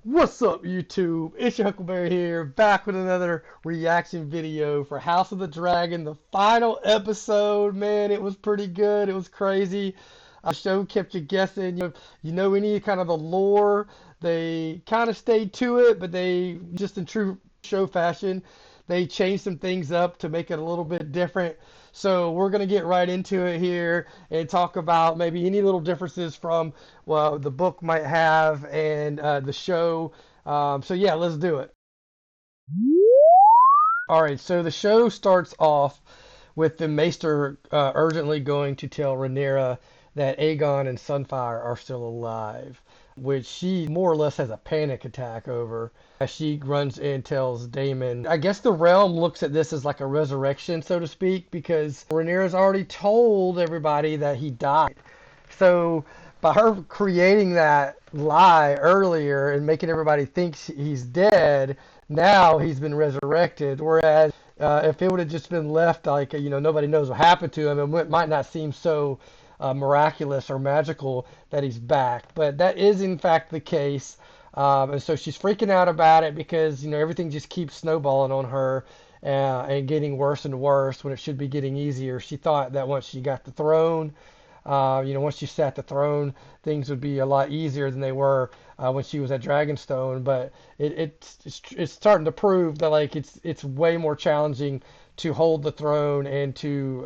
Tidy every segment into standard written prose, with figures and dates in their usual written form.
What's up, YouTube? It's your Huckleberry here, back with another reaction video for House of the Dragon, the final episode. Man, it was pretty good. It was crazy. The show kept you guessing. You know any kind of the lore. They kind of stayed to it, but they, just in true show fashion, they changed some things up to make it a little bit different. So we're going to get right into it here and talk about maybe any little differences from the book might have and the show. So yeah, let's do it. All right, so the show starts off with the Maester urgently going to tell Rhaenyra that Aegon and Sunfire are still alive, which she more or less has a panic attack over as she runs in and tells Daemon. I guess the realm looks at this as like a resurrection, so to speak, because Rhaenyra's already told everybody that he died. So by her creating that lie earlier and making everybody think he's dead, now he's been resurrected. Whereas if it would have just been left like nobody knows what happened to him, it might not seem so miraculous or magical that he's back. But that is in fact the case. And so she's freaking out about it because everything just keeps snowballing on her and getting worse and worse when it should be getting easier. She thought that once she got the throne, once she sat the throne, things would be a lot easier than they were when she was at Dragonstone. But it's starting to prove that like it's way more challenging to hold the throne and to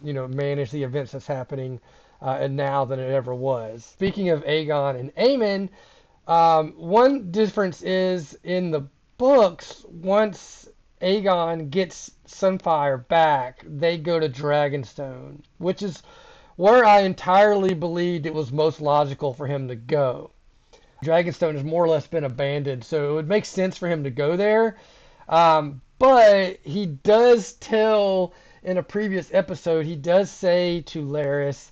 manage the events that's happening and now than it ever was. Speaking of Aegon and Aemon, one difference is in the books. Once Aegon gets Sunfire back, they go to Dragonstone, which is where I entirely believed it was most logical for him to go. Dragonstone has more or less been abandoned, so it would make sense for him to go there. But he does tell in a previous episode, he does say to Larys,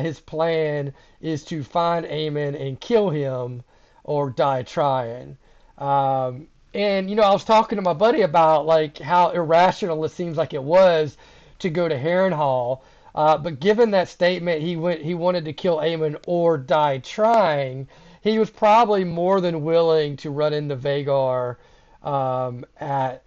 his plan is to find Aemon and kill him or die trying. And I was talking to my buddy about like how irrational it seems like it was to go to Harrenhal. But given that statement, he wanted to kill Aemon or die trying. He was probably more than willing to run into Vhagar at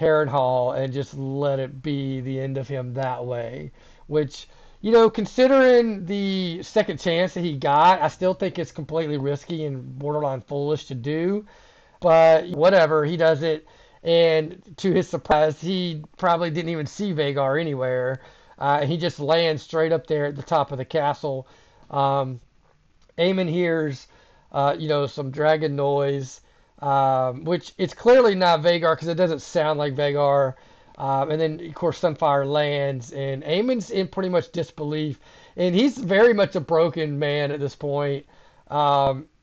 Harrenhal and just let it be the end of him that way. Which, considering the second chance that he got, I still think it's completely risky and borderline foolish to do. But whatever, he does it. And to his surprise, he probably didn't even see Vhagar anywhere. He just lands straight up there at the top of the castle. Aemon hears, some dragon noise, which it's clearly not Vhagar because it doesn't sound like Vhagar. And then, of course, Sunfire lands, and Aemon's in pretty much disbelief. And he's very much a broken man at this point.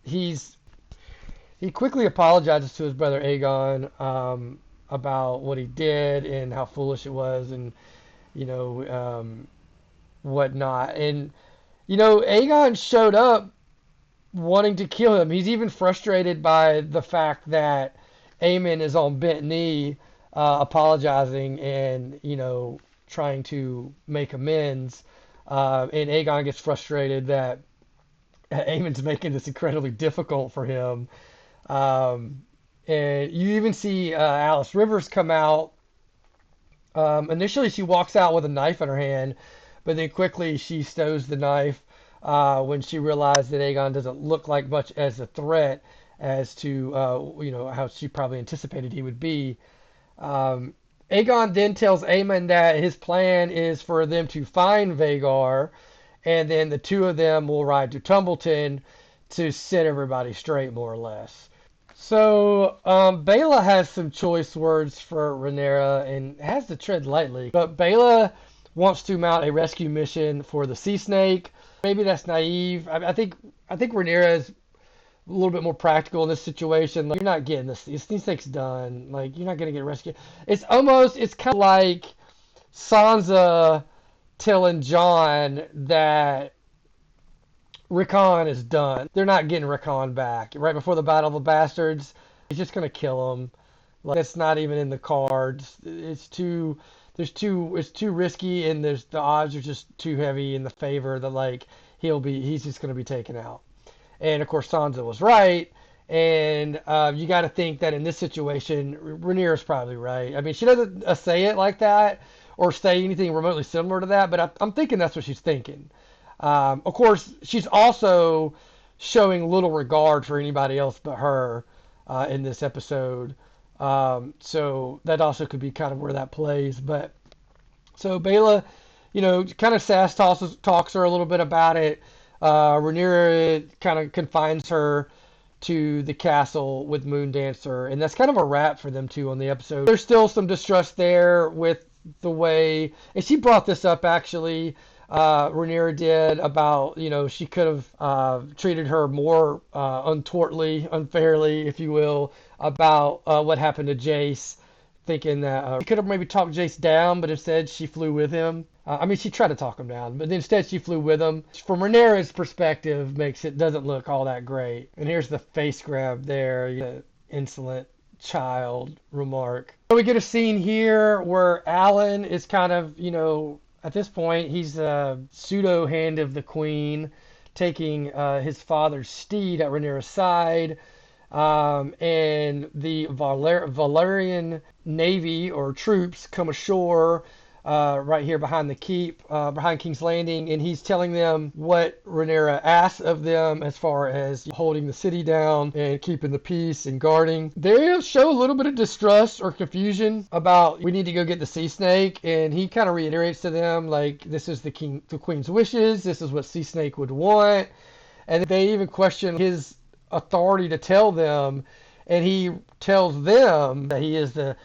He quickly apologizes to his brother Aegon about what he did and how foolish it was, and whatnot. And Aegon showed up wanting to kill him. He's even frustrated by the fact that Aemon is on bent knee, apologizing and trying to make amends. And Aegon gets frustrated that Aemon's making this incredibly difficult for him. And you even see Alice Rivers come out. Initially, she walks out with a knife in her hand, but then quickly she stows the knife when she realized that Aegon doesn't look like much as a threat as to how she probably anticipated he would be. Aegon then tells Aemon that his plan is for them to find Vhagar, and then the two of them will ride to Tumbleton to set everybody straight, more or less. So, Baela has some choice words for Rhaenyra and has to tread lightly. But Baela wants to mount a rescue mission for the Sea Snake. Maybe that's naive. I think Rhaenyra is a little bit more practical in this situation. Like, you're not getting this. Sea Snake's done. Like, you're not going to get rescued. It's kind of like Sansa telling Jon that Rickon is done. They're not getting Rickon back. Right before the Battle of the Bastards, he's just gonna kill him. Like, it's not even in the cards. It's too risky, and the odds are just too heavy in the favor that like he's just gonna be taken out. And of course Sansa was right, And you got to think that in this situation, Rhaenyra's probably right. I mean, she doesn't say it like that or say anything remotely similar to that, but I'm thinking that's what she's thinking. Of course, she's also showing little regard for anybody else but her in this episode. So that also could be kind of where that plays. But so Bela, kind of talks her a little bit about it. Rhaenyra kind of confines her to the castle with Moondancer, and that's kind of a wrap for them two on the episode. There's still some distrust there with the way, and she brought this up actually. Rhaenyra did about she could have treated her more untowardly, unfairly, if you will, about what happened to Jace, thinking that she could have maybe talked Jace down, but instead she flew with him. I mean, she tried to talk him down, but instead she flew with him. From Rhaenyra's perspective, doesn't look all that great. And here's the face grab there, insolent child remark. So we get a scene here where Alan is kind of, at this point, he's a pseudo hand of the queen, taking his father's steed at Rhaenyra's side. And the Valerian navy or troops come ashore right here behind the keep, behind King's Landing, and he's telling them what Rhaenyra asks of them as far as holding the city down and keeping the peace and guarding. They show a little bit of distrust or confusion about we need to go get the sea snake, and he kind of reiterates to them like this is the queen's wishes, this is what sea snake would want, and they even question his authority to tell them, and he tells them that he is the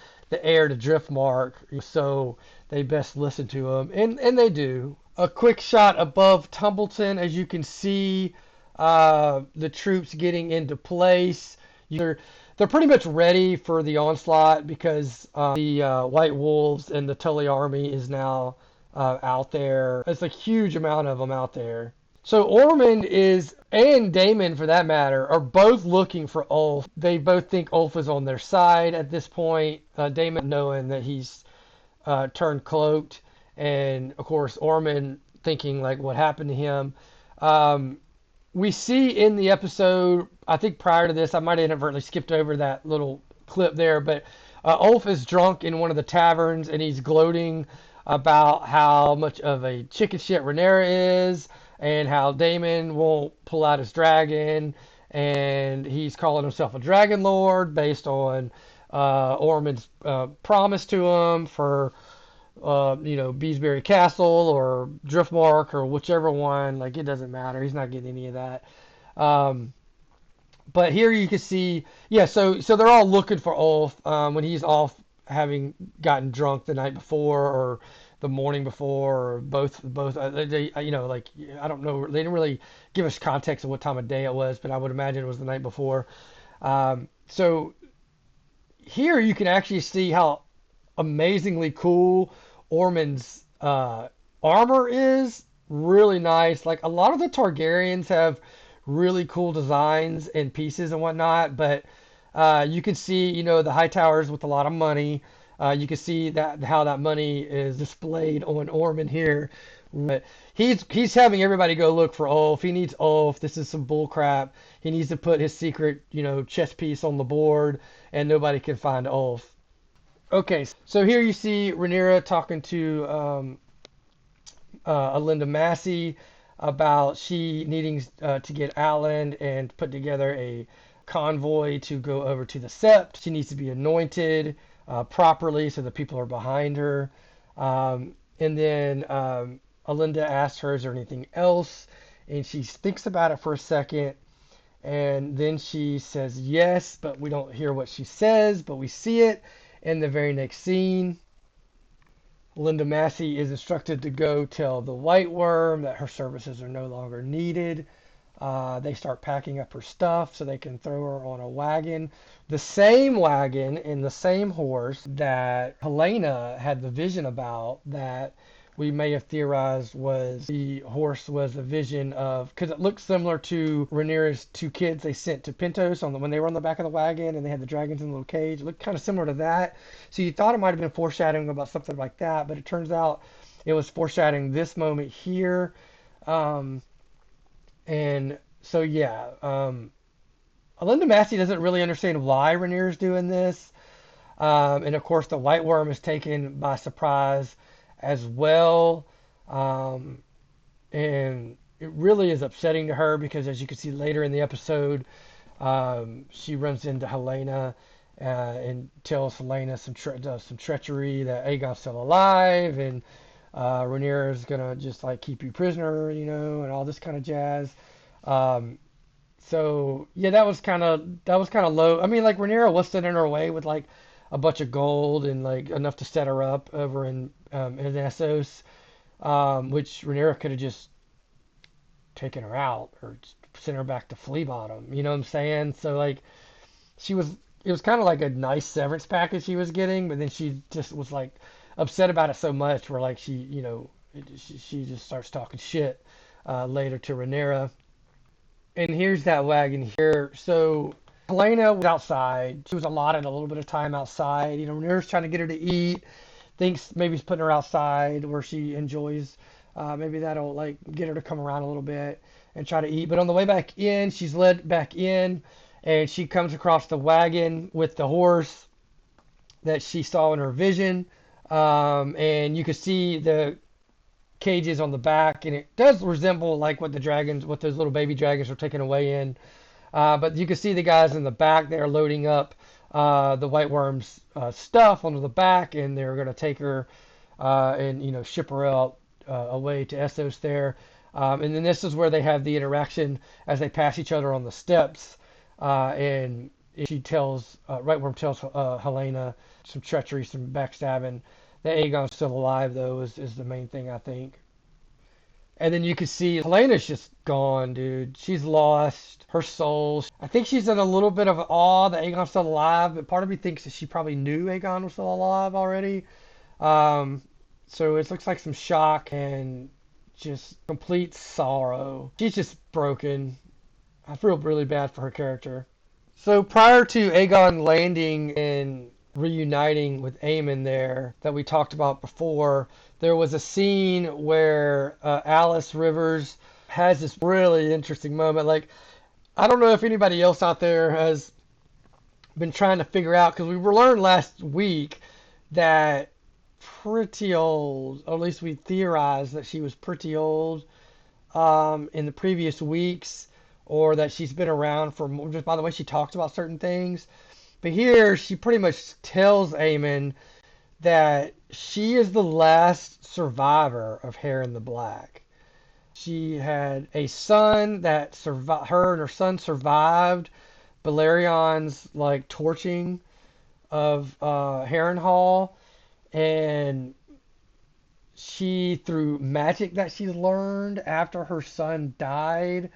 heir to Driftmark, so they best listen to him, and they do. A quick shot above Tumbleton, as you can see the troops getting into place. They're pretty much ready for the onslaught because the White Wolves and the Tully army is now out there. It's a huge amount of them out there. So Ormond and Daemon for that matter, are both looking for Ulf. They both think Ulf is on their side at this point. Daemon knowing that he's turned cloaked, and of course Ormond thinking like what happened to him. We see in the episode, I think prior to this, I might have inadvertently skipped over that little clip there, but Ulf is drunk in one of the taverns and he's gloating about how much of a chicken shit Rhaenyra is, and how Daemon won't pull out his dragon, and he's calling himself a dragon lord based on Ormond's promise to him for Beesbury Castle or Driftmark or whichever one. Like, it doesn't matter. He's not getting any of that. But here you can see, yeah. So they're all looking for Ulf when he's off, having gotten drunk the night before or the morning before, or both. They, like, I don't know. They didn't really give us context of what time of day it was, but I would imagine it was the night before. So here you can actually see how amazingly cool Ormond's armor is. Really nice. Like, a lot of the Targaryens have really cool designs and pieces and whatnot, but you can see, the high towers with a lot of money. You can see that how that money is displayed on Ormond here. But he's having everybody go look for Ulf. He needs Ulf. This is some bull crap. He needs to put his secret, chess piece on the board, and nobody can find Ulf. Okay, so here you see Rhaenyra talking to Alinda Massey about she needing to get Alan and put together a convoy to go over to the Sept. She needs to be anointed properly so the people are behind her. And then Alinda asks her, is there anything else? And she thinks about it for a second. And then she says yes, but we don't hear what she says, but we see it in the very next scene. Linda Massey is instructed to go tell the White Worm that her services are no longer needed. They start packing up her stuff so they can throw her on a wagon. The same wagon and the same horse that Helena had the vision about, that we may have theorized was the horse was a vision of, because it looked similar to Rhaenyra's two kids they sent to Pentos when they were on the back of the wagon and they had the dragons in the little cage. It looked kind of similar to that. So you thought it might have been foreshadowing about something like that, but it turns out it was foreshadowing this moment here. And so, yeah, Linda Massey doesn't really understand why Rhaenyra's doing this. And of course, the White Worm is taken by surprise as well. Um, and it really is upsetting to her because, as you can see later in the episode, she runs into Helena and tells Helena some treachery that Aegon's still alive and Rhaenyra is gonna just like keep you prisoner, and all this kind of jazz. Um, so yeah, that was kind of low. I mean, like Rhaenyra was sitting in her way with like a bunch of gold and like enough to set her up over in Essos, which Rhaenyra could have just taken her out or sent her back to Flea Bottom. You know what I'm saying? So like she was, it was kind of like a nice severance package she was getting, but then she just was like upset about it so much where like she just starts talking shit later to Rhaenyra. And here's that wagon here. So Helena was outside. She was allotted a little bit of time outside. Rhaenyra's trying to get her to eat. Thinks maybe he's putting her outside where she enjoys. Maybe that'll like get her to come around a little bit and try to eat. But on the way back in, she's led back in, and she comes across the wagon with the horse that she saw in her vision. And you can see the cages on the back, and it does resemble like what those little baby dragons were taken away in. But you can see the guys in the back. They're loading up the White Worm's stuff onto the back, and they're going to take her and ship her out away to Essos there. And then this is where they have the interaction as they pass each other on the steps, and White Worm tells Helena some treachery, some backstabbing. That Aegon's still alive though is the main thing I think. And then you can see Helena's just gone, dude. She's lost her soul. I think she's in a little bit of awe that Aegon's still alive, but part of me thinks that she probably knew Aegon was still alive already. Um, so it looks like some shock and just complete sorrow. She's just broken. I feel really bad for her character. So prior to Aegon landing and reuniting with Aemon there that we talked about before, there was a scene where Alice Rivers has this really interesting moment. Like, I don't know if anybody else out there has been trying to figure out, because we were learned last week that pretty old, or at least we theorized that she was pretty old in the previous weeks, or that she's been around for more, just by the way she talks about certain things. But here, she pretty much tells Aemon that she is the last survivor of Hair in the Black. She had a son that survived. Her and her son survived Balerion's like torching of Harrenhal, and she, through magic that she's learned after her son died,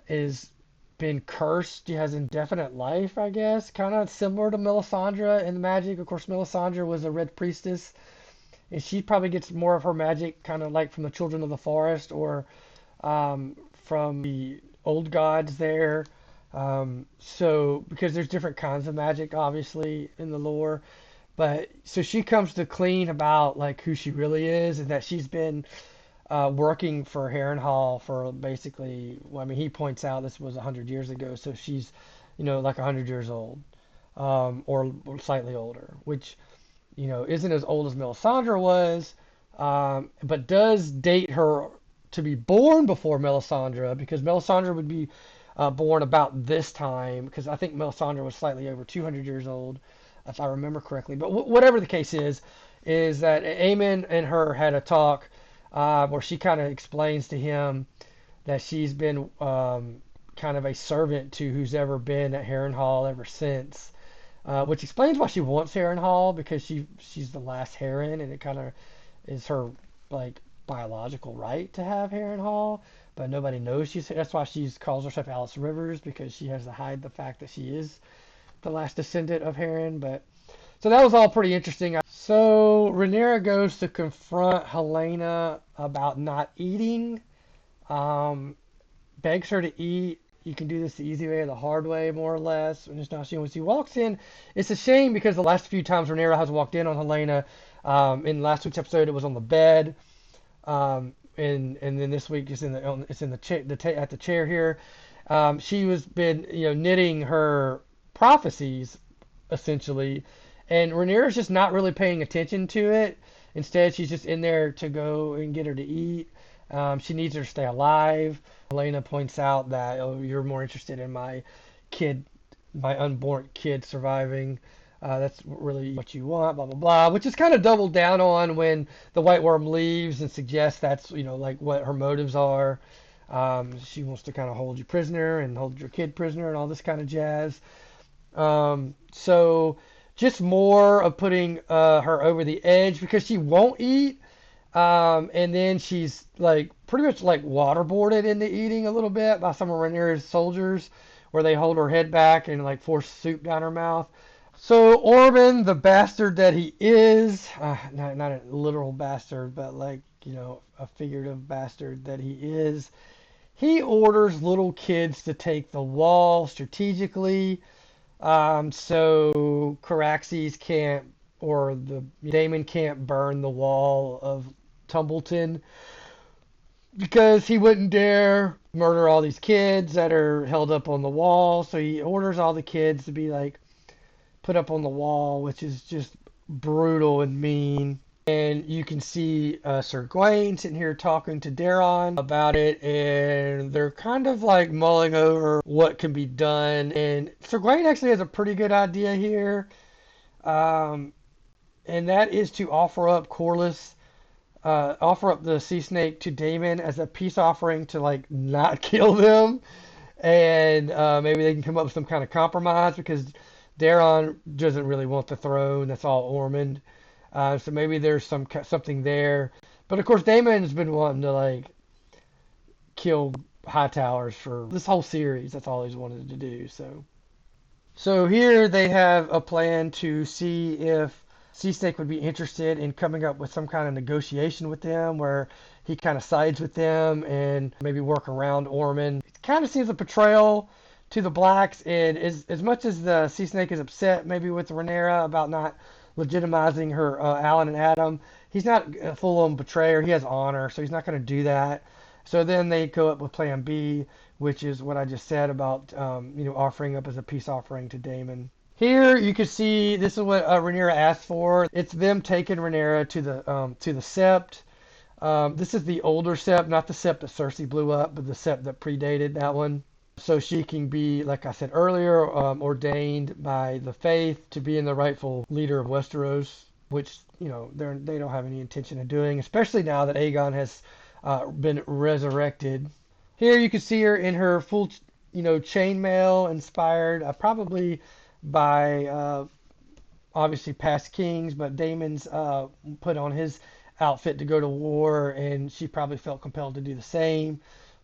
is been cursed. She has indefinite life, I guess, kind of similar to Melisandre in magic. Of course, Melisandre was a red priestess, and she probably gets more of her magic kind of like from the Children of the Forest or from the old gods there. So, because there's different kinds of magic, obviously, in the lore. But so she comes to clean about like who she really is, and that she's been working for Harrenhal for basically, well, I mean, he points out this was 100 years ago, so she's, like 100 years old, or slightly older, which, isn't as old as Melisandre was, but does date her to be born before Melisandre, because Melisandre would be born about this time, because I think Melisandre was slightly over 200 years old, if I remember correctly. But whatever the case is that Aemon and her had a talk where she kind of explains to him that she's been kind of a servant to who's ever been at Harrenhal ever since, which explains why she wants Harrenhal, because she's the last Harren, and it kind of is her like biological right to have Harrenhal, but nobody knows that's why she calls herself Alice Rivers, because she has to hide the fact that she is the last descendant of Harren. But so that was all pretty interesting. So Rhaenyra goes to confront Helena about not eating, begs her to eat. You can do this the easy way or the hard way, more or less. And it's not she when she walks in. It's a shame because the last few times Rhaenyra has walked in on Helena, in last week's episode it was on the bed, and then this week it's in the chair, at the chair here. She was been, knitting her prophecies essentially, and Rhaenyra's just not really paying attention to it. Instead, she's just in there to go and get her to eat. She needs her to stay alive. Elena points out that, oh, you're more interested in kid, my unborn kid surviving. That's really what you want, blah blah blah, which is kind of doubled down on when the White Worm leaves and suggests that's like what her motives are. She wants to kind of hold you prisoner and hold your kid prisoner and all this kind of jazz. So just more of putting her over the edge because she won't eat. And then she's like pretty much like waterboarded into eating a little bit by some of Rhaenyra's soldiers, where they hold her head back and like force soup down her mouth. So Ormond, the bastard that he is, not a literal bastard, but like a figurative bastard that he is, he orders little kids to take the wall strategically, so Caraxes can't, or the Daemon can't burn the wall of Tumbleton because he wouldn't dare murder all these kids that are held up on the wall. So he orders all the kids to be like put up on the wall, which is just brutal and mean. And you can see Sir Gawain sitting here talking to Daeron about it, and they're kind of like mulling over what can be done. And Sir Gawain actually has a pretty good idea here, and that is to offer up the sea snake to Daemon as a peace offering to like not kill them, and maybe they can come up with some kind of compromise because Daeron doesn't really want the throne. That's all Ormond. So maybe there's something there. But of course, Daemon's been wanting to like kill Hightowers for this whole series. That's all he's wanted to do. So here they have a plan to see if Sea Snake would be interested in coming up with some kind of negotiation with them, where he kind of sides with them and maybe work around Ormond. It kind of seems a betrayal to the Blacks, and as much as the Sea Snake is upset maybe with Rhaenyra about not legitimizing her Alan and Adam, he's not a full-on betrayer. He has honor, so he's not going to do that. So then they go up with Plan B, which is what I just said about offering up as a peace offering to Daemon. Here you can see this is what Rhaenyra asked for. It's them taking Rhaenyra to the Sept. This is the older Sept, not the Sept that Cersei blew up, but the Sept that predated that one. So she can be, like I said earlier, ordained by the faith to be in the rightful leader of Westeros, which they don't have any intention of doing, especially now that Aegon has been resurrected. Here you can see her in her full, chainmail, inspired probably by obviously past kings, but Daemon's put on his outfit to go to war, and she probably felt compelled to do the same.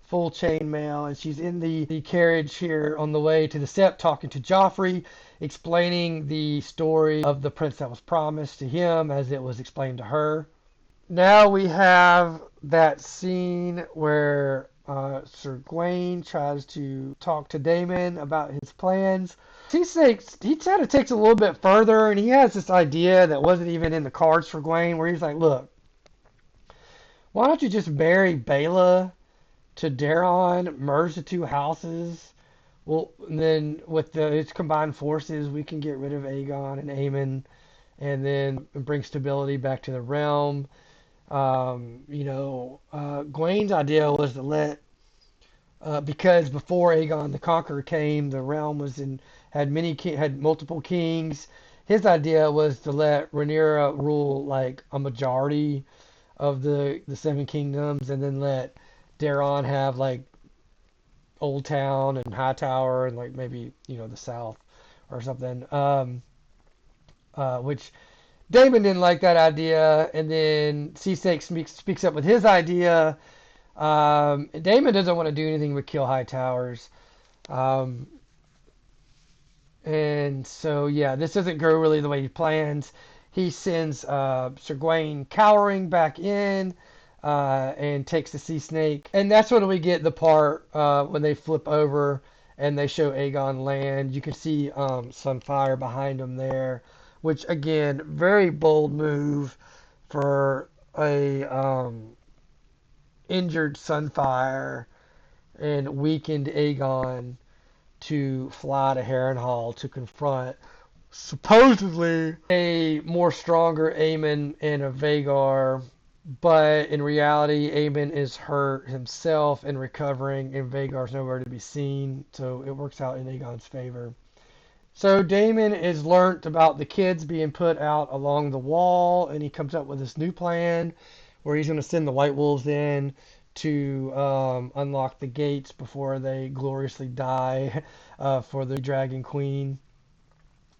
Full chainmail, and she's in the carriage here on the way to the Sept talking to Joffrey, explaining the story of the prince that was promised to him as it was explained to her. Now we have that scene where Sir Gawain tries to talk to Daemon about his plans. He kind of takes it a little bit further, and he has this idea that wasn't even in the cards for Gawain, where he's like, look, why don't you just marry Baela to Daeron, merge the two houses. Well, and then with its combined forces, we can get rid of Aegon and Aemon, and then bring stability back to the realm. Gawain's idea was to let, because before Aegon the Conqueror came, the realm had multiple kings. His idea was to let Rhaenyra rule like a majority of the Seven Kingdoms, and then let Daeron have like Old Town and Hightower and like maybe the South or something. Which Daemon didn't like that idea, and then Seasake speaks up with his idea. Daemon doesn't want to do anything but kill Hightowers. And so yeah, this doesn't go really the way he plans. He sends Sir Gawain cowering back in. And takes the sea snake. And that's when we get the part when they flip over and they show Aegon land. You can see Sunfire behind him there, which again, very bold move for a injured Sunfire and weakened Aegon to fly to Harrenhal to confront supposedly a more stronger Aemon and a Vhagar, but in reality, Aemon is hurt himself and recovering, and Vhagar's nowhere to be seen, so it works out in Aegon's favor. So Daemon is learnt about the kids being put out along the wall, and he comes up with this new plan where he's going to send the White Wolves in to unlock the gates before they gloriously die for the Dragon Queen.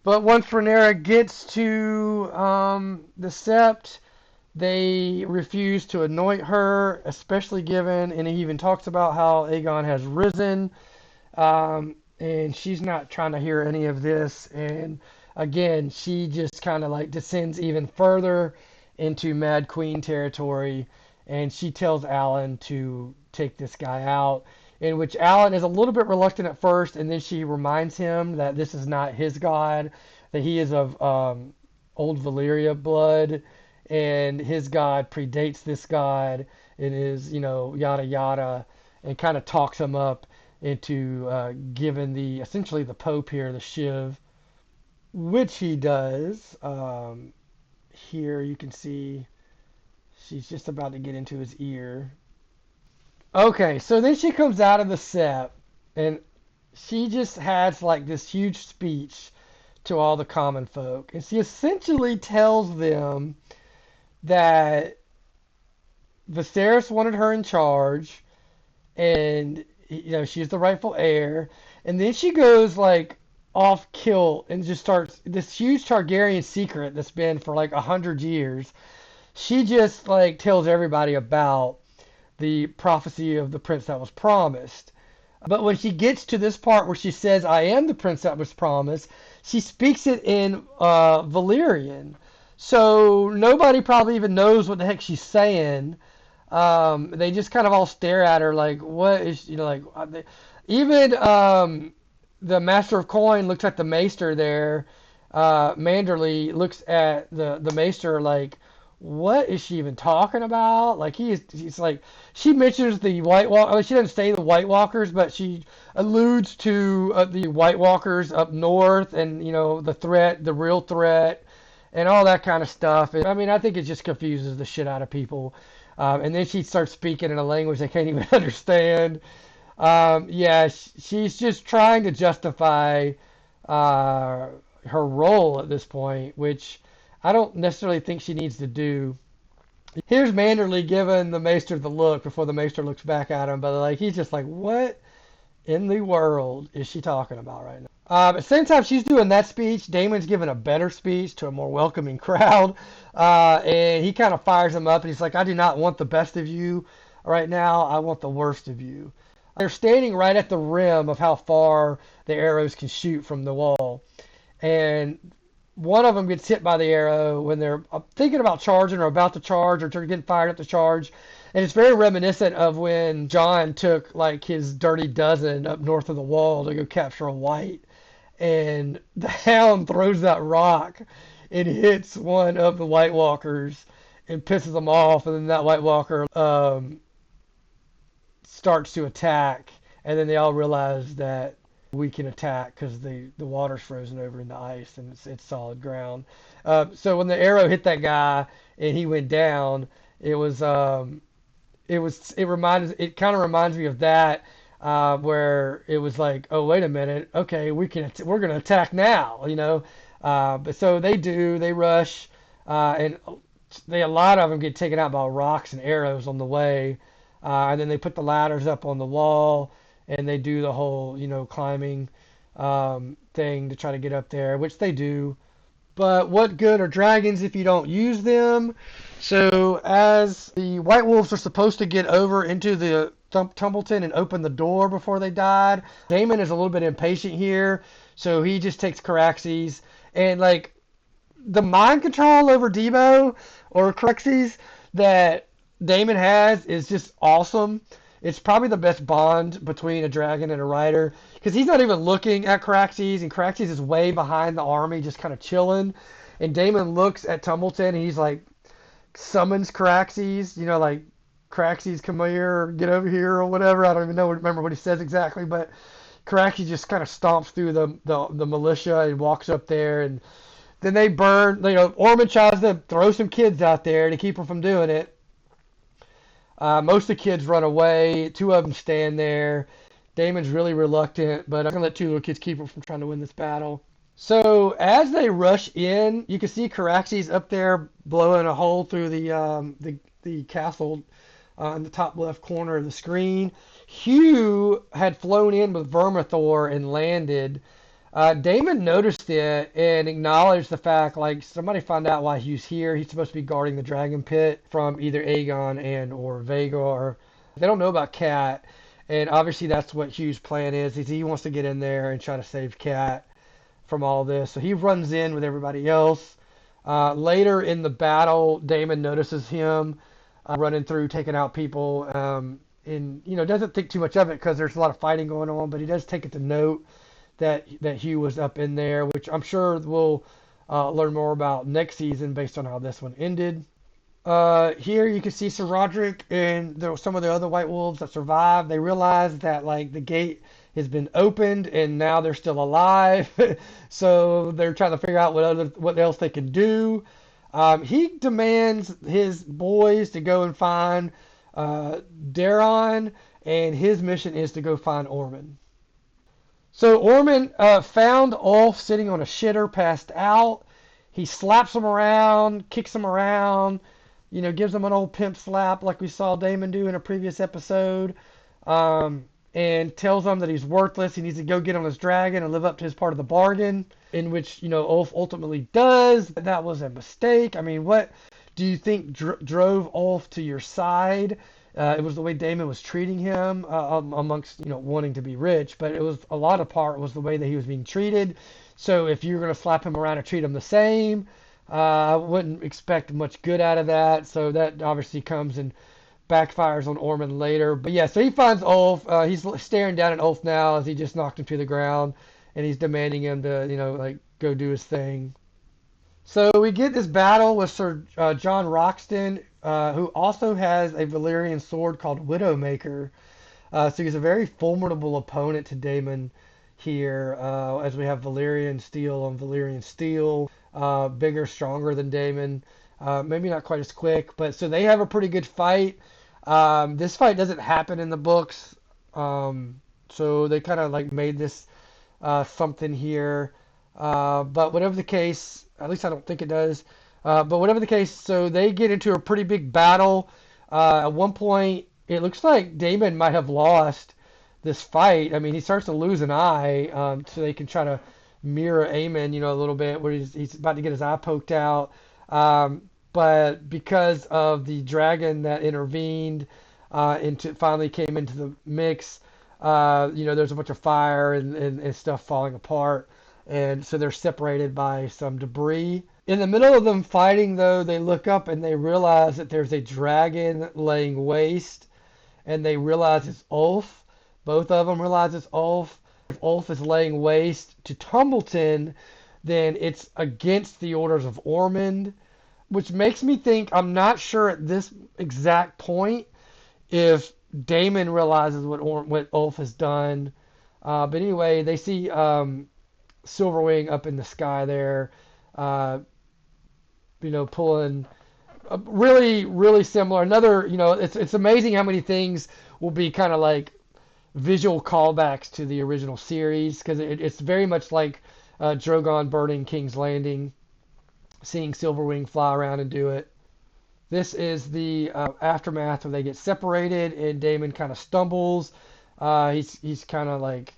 But once Rhaenyra gets to the Sept, they refuse to anoint her, especially given, and he even talks about how Aegon has risen, and she's not trying to hear any of this. And again, she just kind of like descends even further into Mad Queen territory, and she tells Alan to take this guy out. In which Alan is a little bit reluctant at first, and then she reminds him that this is not his god, that he is of old Valyria blood, and his god predates this god and is, yada yada, and kind of talks him up into giving essentially the Pope here the shiv, which he does. Here you can see she's just about to get into his ear. Okay, so then she comes out of the Sept, and she just has like this huge speech to all the common folk, and she essentially tells them that Viserys wanted her in charge, and she's the rightful heir. And then she goes like off kilt and just starts this huge Targaryen secret that's been for like 100 years. She just like tells everybody about the prophecy of the prince that was promised. But when she gets to this part where she says, "I am the prince that was promised," she speaks it in Valyrian. So nobody probably even knows what the heck she's saying. They just kind of all stare at her like, what is, even the Master of Coin looks at the Maester there. Manderly looks at the Maester like, what is she even talking about? Like he's like, she mentions the White Walk. I mean, she doesn't say the White Walkers, but she alludes to the White Walkers up north, and the threat, the real threat, and all that kind of stuff. And, I mean, I think it just confuses the shit out of people. And then she starts speaking in a language they can't even understand. Yeah, she's just trying to justify her role at this point, which I don't necessarily think she needs to do. Here's Manderly giving the Maester the look before the Maester looks back at him, but like he's just like, what in the world is she talking about right now? At the same time she's doing that speech, Damon's giving a better speech to a more welcoming crowd, and he kind of fires him up, and he's like, I do not want the best of you right now, I want the worst of you. They're standing right at the rim of how far the arrows can shoot from the wall, and one of them gets hit by the arrow when they're thinking about charging or about to charge or getting fired up to charge. And it's very reminiscent of when Jon took like his dirty dozen up north of the wall to go capture a white. And the hound throws that rock and hits one of the White Walkers and pisses them off. And then that White Walker starts to attack. And then they all realize that we can attack because the water's frozen over into ice and it's solid ground. So when the arrow hit that guy and he went down, it kind of reminds me of that, where it was like, oh wait a minute, okay, we're gonna attack now, But so they rush, and a lot of them get taken out by rocks and arrows on the way, and then they put the ladders up on the wall. And they do the whole, climbing thing to try to get up there, which they do. But what good are dragons if you don't use them? So as the White Wolves are supposed to get over into the Tumbleton and open the door before they died, Daemon is a little bit impatient here, so he just takes Caraxes. And like the mind control over Debo or Caraxes that Daemon has is just awesome. It's probably the best bond between a dragon and a rider, because he's not even looking at Caraxes, and Caraxes is way behind the army, just kind of chilling. And Daemon looks at Tumbleton, and he's like, summons Caraxes, like Craxes, come here, get over here, or whatever. I don't even remember what he says exactly, but Craxes just kind of stomps through the militia and walks up there, and then they burn. Ormond tries to throw some kids out there to keep them from doing it. Most of the kids run away. Two of them stand there. Daemon's really reluctant, but I'm gonna let two little kids keep him from trying to win this battle. So as they rush in, you can see Caraxes up there blowing a hole through the castle in the top left corner of the screen. Hugh had flown in with Vermithor and landed. Daemon noticed it and acknowledged the fact, like, somebody found out why Hugh's here. He's supposed to be guarding the dragon pit from either Aegon and or Vhagar. They don't know about Cat, and obviously that's what Hugh's plan is he wants to get in there and try to save Cat from all this. So he runs in with everybody else. Later in the battle, Daemon notices him running through, taking out people, and doesn't think too much of it because there's a lot of fighting going on, but he does take it to note that Hugh was up in there, which I'm sure we'll learn more about next season based on how this one ended. Here you can see Sir Roderick and some of the other White Wolves that survived. They realize that like the gate has been opened and now they're still alive, so they're trying to figure out what else they can do. He demands his boys to go and find Daeron, and his mission is to go find Ormond. So Ormond found Ulf sitting on a shitter, passed out. He slaps him around, kicks him around, gives him an old pimp slap like we saw Daemon do in a previous episode, and tells him that he's worthless. He needs to go get on his dragon and live up to his part of the bargain, in which, Ulf ultimately does. That was a mistake. I mean, what do you think drove Ulf to your side? It was the way Daemon was treating him, amongst, wanting to be rich, but it was a lot of part was the way that he was being treated. So if you're going to slap him around and treat him the same, I wouldn't expect much good out of that. So that obviously comes and backfires on Ormond later. But yeah, so he finds Ulf. He's staring down at Ulf now as he just knocked him to the ground, and he's demanding him to, go do his thing. So we get this battle with Sir John Roxton, who also has a Valyrian sword called Widowmaker. So he's a very formidable opponent to Daemon here, as we have Valyrian steel on Valyrian steel, bigger, stronger than Daemon. Maybe not quite as quick, but so they have a pretty good fight. This fight doesn't happen in the books, so they kind of like made this something here. But whatever the case, at least I don't think it does. But whatever the case, so they get into a pretty big battle. At one point, it looks like Daemon might have lost this fight. I mean, he starts to lose an eye, so they can try to mirror Aemon, a little bit, where he's about to get his eye poked out. But because of the dragon that intervened, finally came into the mix, there's a bunch of fire and stuff falling apart. And so they're separated by some debris. In the middle of them fighting, though, they look up and they realize that there's a dragon laying waste, and they realize it's Ulf. Both of them realize it's Ulf. If Ulf is laying waste to Tumbleton, then it's against the orders of Ormond, which makes me think, I'm not sure at this exact point if Daemon realizes what Ulf has done. But anyway, they see Silverwing up in the sky there, pulling really, really similar. Another, it's amazing how many things will be kind of like visual callbacks to the original series, because it's very much like Drogon burning King's Landing, seeing Silverwing fly around and do it. This is the aftermath where they get separated and Daemon kind of stumbles. He's kind of like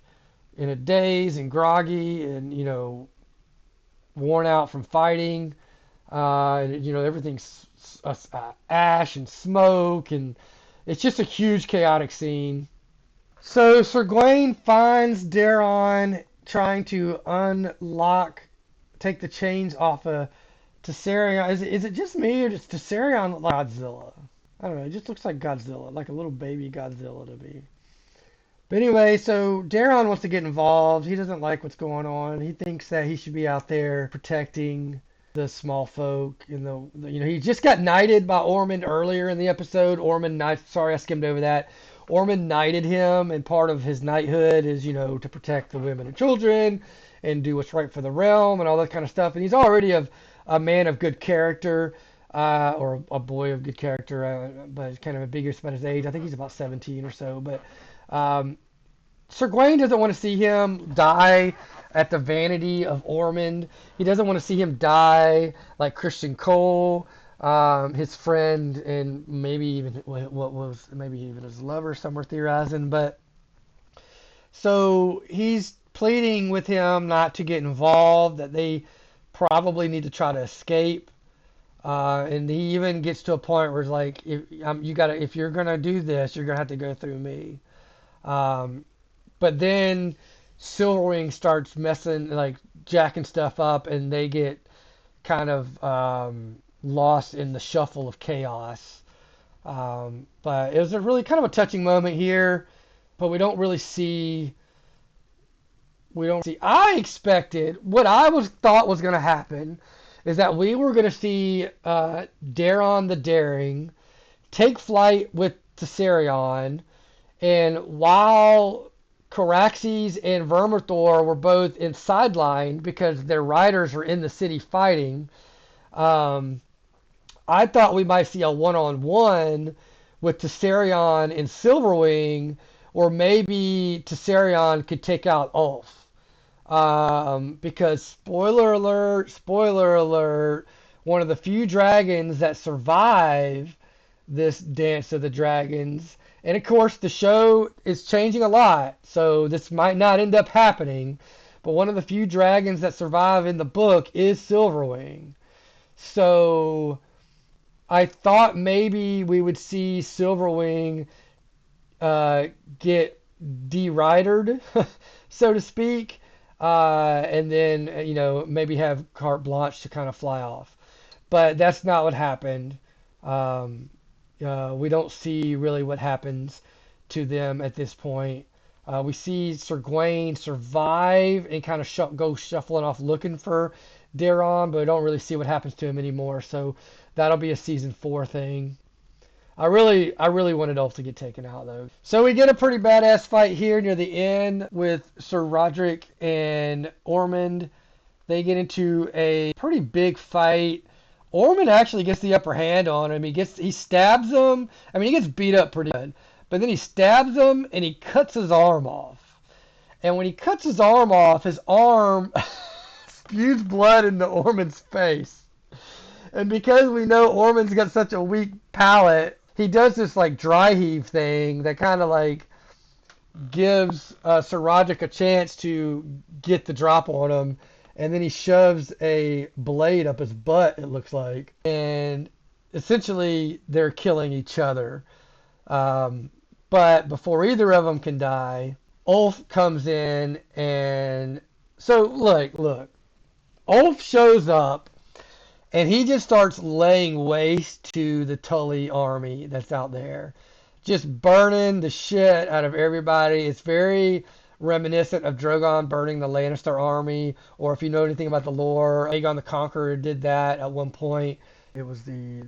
in a daze and groggy and, worn out from fighting. Everything's ash and smoke, and it's just a huge chaotic scene. So Sir Gawain finds Daeron trying to take the chains off of Tessarion. Is it just me, or does Tessarion look like Godzilla? I don't know. It just looks like Godzilla, like a little baby Godzilla to me. But anyway, so Daeron wants to get involved. He doesn't like what's going on. He thinks that he should be out there protecting the small folk in he just got knighted by Ormond earlier in the episode. Sorry, I skimmed over that. Ormond knighted him, and part of his knighthood is to protect the women and children and do what's right for the realm and all that kind of stuff. And he's already a man of good character, or a boy of good character, but he's kind of ambiguous about his age. I think he's about 17 or so. But um, Sir Gawain doesn't want to see him die at the vanity of Ormond. He doesn't want to see him die like Christian Cole, his friend, and maybe even maybe even his lover. Some were theorizing, but so he's pleading with him not to get involved. That they probably need to try to escape. And he even gets to a point where it's like, if you're gonna do this, you're gonna have to go through me. Um, but then Silverwing starts messing, like jacking stuff up, and they get kind of lost in the shuffle of chaos. But it was a really kind of a touching moment here, but we don't really see. We don't see. I expected what thought was going to happen is that we were going to see Daron the Daring take flight with Tessarion, and while Caraxes and Vermithor were both in sideline because their riders are in the city fighting, um, I thought we might see a one-on-one with Tessarion and Silverwing, or maybe Tessarion could take out Ulf. Because spoiler alert, one of the few dragons that survive this Dance of the Dragons. And of course, the show is changing a lot, so this might not end up happening. But one of the few dragons that survive in the book is Silverwing. So I thought maybe we would see Silverwing get de-ridered, so to speak, and then maybe have carte blanche to kind of fly off. But that's not what happened. Um, we don't see really what happens to them at this point. We see Sir Gawain survive and kind of go shuffling off looking for Daron, but we don't really see what happens to him anymore. So that'll be a season 4 thing. I really wanted Ulf to get taken out though. So we get a pretty badass fight here near the end with Sir Roderick and Ormond. They get into a pretty big fight. Ormond actually gets the upper hand on him. He stabs him. I mean, he gets beat up pretty good. But then he stabs him and he cuts his arm off. And when he cuts his arm off, his arm spews blood into Ormond's face. And because we know Ormond's got such a weak palate, he does this like dry heave thing that kind of like gives Sir Roderick a chance to get the drop on him, and then he shoves a blade up his butt, it looks like, and essentially they're killing each other. But before either of them can die, Ulf comes in, and so look, Ulf shows up. And he just starts laying waste to the Tully army that's out there. Just burning the shit out of everybody. It's very reminiscent of Drogon burning the Lannister army. Or if you know anything about the lore, Aegon the Conqueror did that at one point. It was the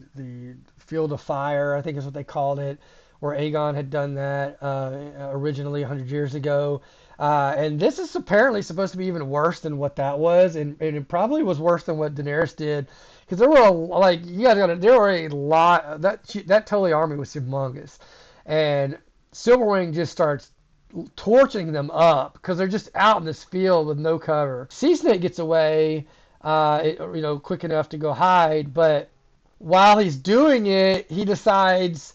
Field of Fire, I think is what they called it, where Aegon had done that originally 100 years ago. And this is apparently supposed to be even worse than what that was, and it probably was worse than what Daenerys did, because there were a lot. That Tully army was humongous, and Silverwing just starts torching them up because they're just out in this field with no cover. Sea Snake gets away, quick enough to go hide, but while he's doing it, he decides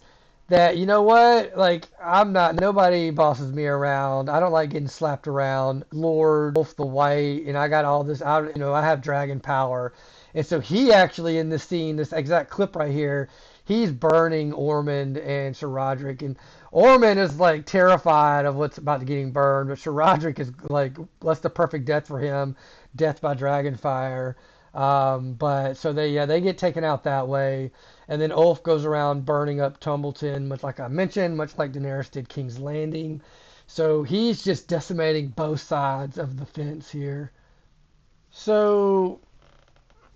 that, you know what, like, nobody bosses me around. I don't like getting slapped around. Lord Wolf the White, and I got all this, I have dragon power. And so he actually, in this scene, this exact clip right here, he's burning Ormond and Sir Roderick. And Ormond is, like, terrified of what's about to getting burned, but Sir Roderick is, like, that's the perfect death for him, death by dragon fire. But so they get taken out that way. And then Ulf goes around burning up Tumbleton, much like I mentioned, much like Daenerys did King's Landing. So he's just decimating both sides of the fence here. So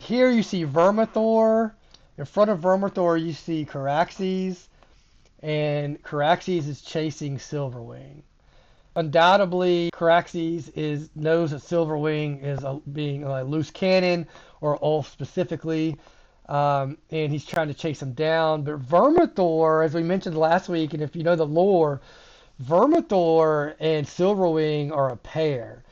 Here you see Vermithor. In front of Vermithor, you see Caraxes, and Caraxes is chasing Silverwing. Undoubtedly, knows that Silverwing is being a loose cannon, or Ulf specifically, and he's trying to chase him down. But Vermithor, as we mentioned last week, and if you know the lore, Vermithor and Silverwing are a pair.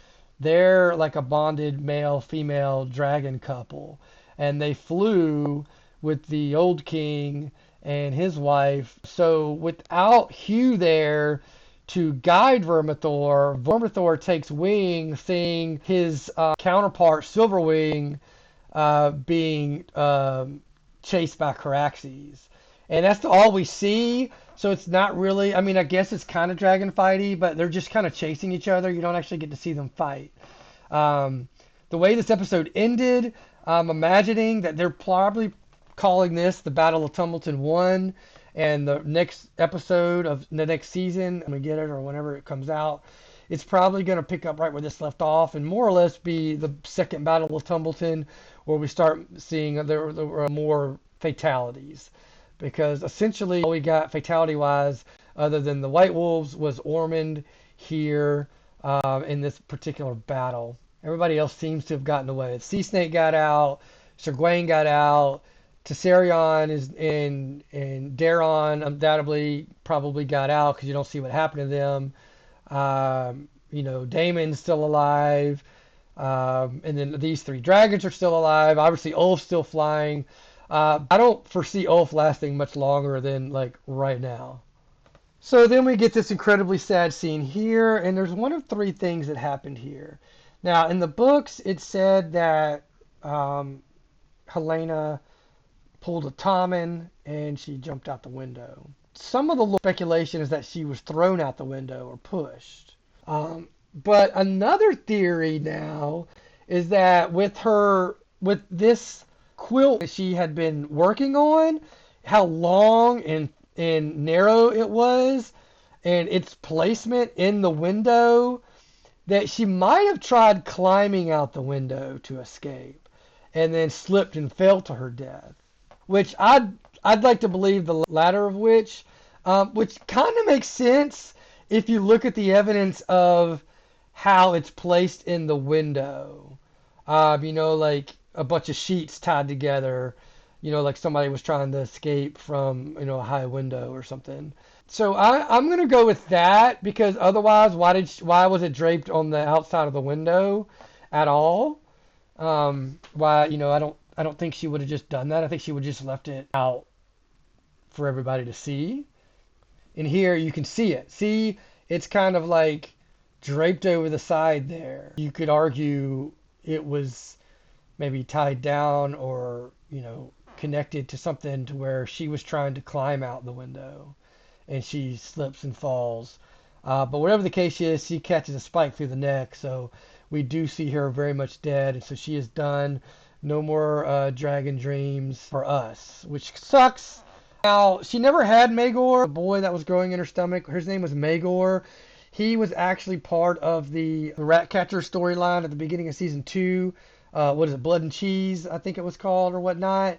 They're like a bonded male-female dragon couple, and they flew with the old king and his wife. So without Hugh there to guide Vermithor, Vermithor takes wing, seeing his counterpart Silverwing being chased by Caraxes. And that's all we see. So it's not really, I mean, I guess it's kind of dragon fighty, but they're just kind of chasing each other. You don't actually get to see them fight. The way this episode ended, I'm imagining that they're probably calling this the Battle of Tumbleton 1, and the next episode of the next season, when we get it or whenever it comes out, it's probably going to pick up right where this left off and more or less be the second Battle of Tumbleton, where we start seeing there were more fatalities. Because essentially all we got fatality-wise, other than the White Wolves, was Ormond here in this particular battle. Everybody else seems to have gotten away. Sea Snake got out, Sir Gawain got out, Tessarion and Daron undoubtedly probably got out because you don't see what happened to them. Daemon's still alive. And then these three dragons are still alive. Obviously, Ulf's still flying. I don't foresee Ulf lasting much longer than like right now. So then we get this incredibly sad scene here, and there's one of three things that happened here. Now, in the books, it said that Helena pulled a Tommen and she jumped out the window. Some of the speculation is that she was thrown out the window or pushed. But another theory now is that with this quilt that she had been working on, how long and narrow it was, and its placement in the window, that she might have tried climbing out the window to escape, and then slipped and fell to her death. Which I'd like to believe the latter of which kind of makes sense if you look at the evidence of how it's placed in the window. Like a bunch of sheets tied together, like somebody was trying to escape from, a high window or something. So I'm going to go with that, because otherwise, why was it draped on the outside of the window at all? I don't think she would have just done that. I think she would have just left it out for everybody to see. And here you can see it. See, it's kind of like draped over the side there. You could argue it was maybe tied down or, connected to something to where she was trying to climb out the window and she slips and falls. But whatever the case is, she catches a spike through the neck. So we do see her very much dead. And so she is done. No more dragon dreams for us, which sucks. Now, she never had Maegor, the boy that was growing in her stomach. His name was Maegor. He was actually part of the Ratcatcher storyline at the beginning of season 2. What is it, Blood and Cheese, I think it was called, or whatnot.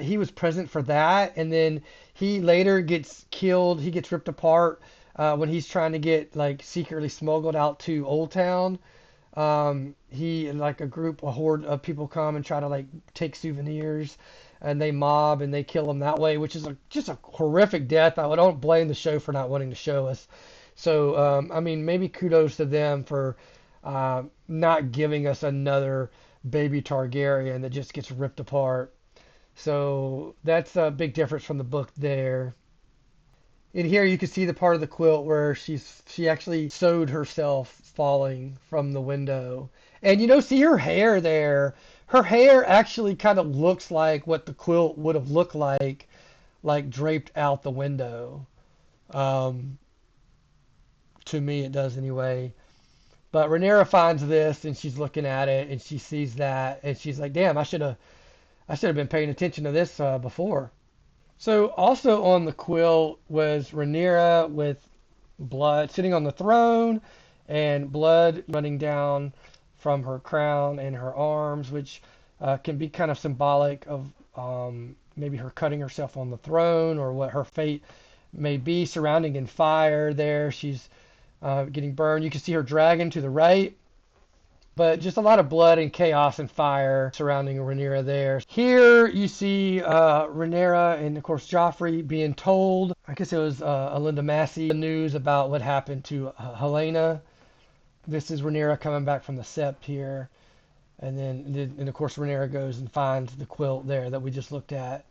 He was present for that, and then he later gets killed. He gets ripped apart when he's trying to get secretly smuggled out to Old Town. He and a horde of people come and try to take souvenirs, and they mob and they kill him that way, which is just a horrific death. I don't blame the show for not wanting to show us. So maybe kudos to them for not giving us another baby Targaryen that just gets ripped apart. So that's a big difference from the book there. In here you can see the part of the quilt where she actually sewed herself falling from the window. And see her hair there. Her hair actually kind of looks like what the quilt would have looked like draped out the window. To me it does anyway. But Rhaenyra finds this and she's looking at it and she sees that and she's like, damn, I should have been paying attention to this before. So also on the quilt was Rhaenyra with blood sitting on the throne and blood running down from her crown and her arms, which can be kind of symbolic of maybe her cutting herself on the throne or what her fate may be surrounding in fire there. She's getting burned. You can see her dragon to the right. But just a lot of blood and chaos and fire surrounding Rhaenyra there. Here you see Rhaenyra and, of course, Joffrey being told, I guess it was Alinda Massey, the news about what happened to Helena. This is Rhaenyra coming back from the Sept here. And of course, Rhaenyra goes and finds the quilt there that we just looked at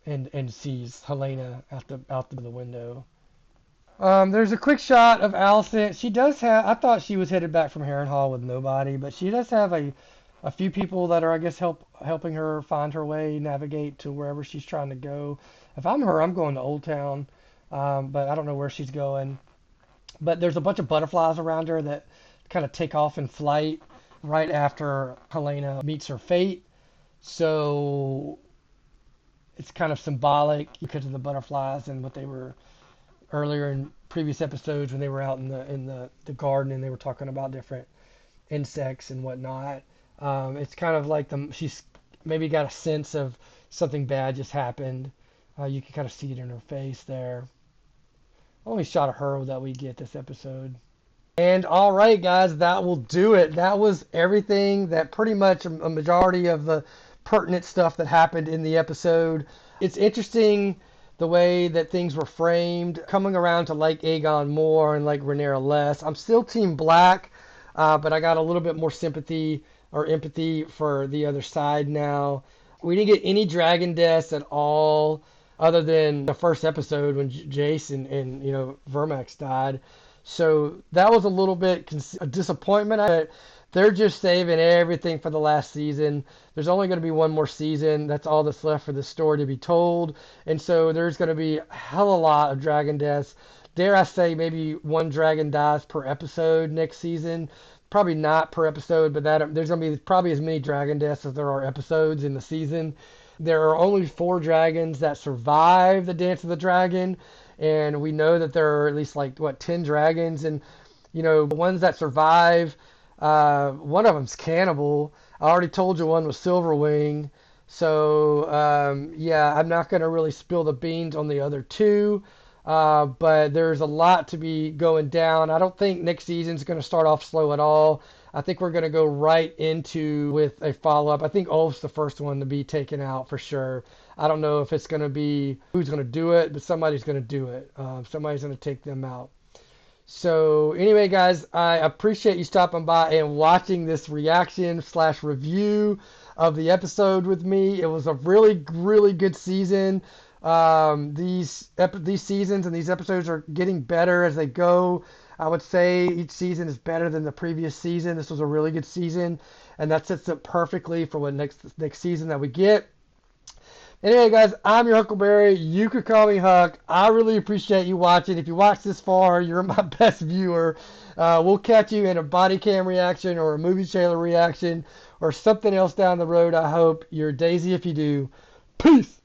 and sees Helena out the window. There's a quick shot of Alicent. She does have. I thought she was headed back from Harrenhal with nobody, but she does have a few people that are, I guess, helping her find her way, navigate to wherever she's trying to go. If I'm her, I'm going to Old Town, but I don't know where she's going. But there's a bunch of butterflies around her that kind of take off in flight right after Helena meets her fate. So it's kind of symbolic because of the butterflies and what they were earlier in previous episodes when they were out in the garden and they were talking about different insects and whatnot. It's kind of like she's maybe got a sense of something bad just happened. You can kind of see it in her face there. Only shot of her that we get this episode. And all right, guys, that will do it. That was everything that pretty much a majority of the pertinent stuff that happened in the episode. It's interesting the way that things were framed, coming around to like Aegon more and like Rhaenyra less. I'm still Team Black, but I got a little bit more sympathy or empathy for the other side now. We didn't get any dragon deaths at all, other than the first episode when Jace and Vermax died. So that was a little bit a disappointment. They're just saving everything for the last season. There's only going to be one more season. That's all that's left for the story to be told. And so there's going to be a hell of a lot of dragon deaths. Dare I say maybe one dragon dies per episode next season. Probably not per episode, but there's going to be probably as many dragon deaths as there are episodes in the season. There are only 4 dragons that survive the Dance of the Dragon. And we know that there are at least 10 dragons. And, the ones that survive, one of them's cannibal. I already told you one was Silverwing. So, I'm not going to really spill the beans on the other 2. But there's a lot to be going down. I don't think next season's going to start off slow at all. I think we're going to go right into with a follow-up. I think Ulf's the first one to be taken out for sure. I don't know if it's going to be who's going to do it, but somebody's going to do it. Somebody's going to take them out. So anyway, guys, I appreciate you stopping by and watching this reaction/review of the episode with me. It was a really, really good season. These seasons and these episodes are getting better as they go. I would say each season is better than the previous season. This was a really good season, and that sets up perfectly for what next season that we get. Anyway, guys, I'm your Huckleberry. You could call me Huck. I really appreciate you watching. If you watched this far, you're my best viewer. We'll catch you in a body cam reaction or a movie trailer reaction or something else down the road. I hope you're Daisy if you do. Peace.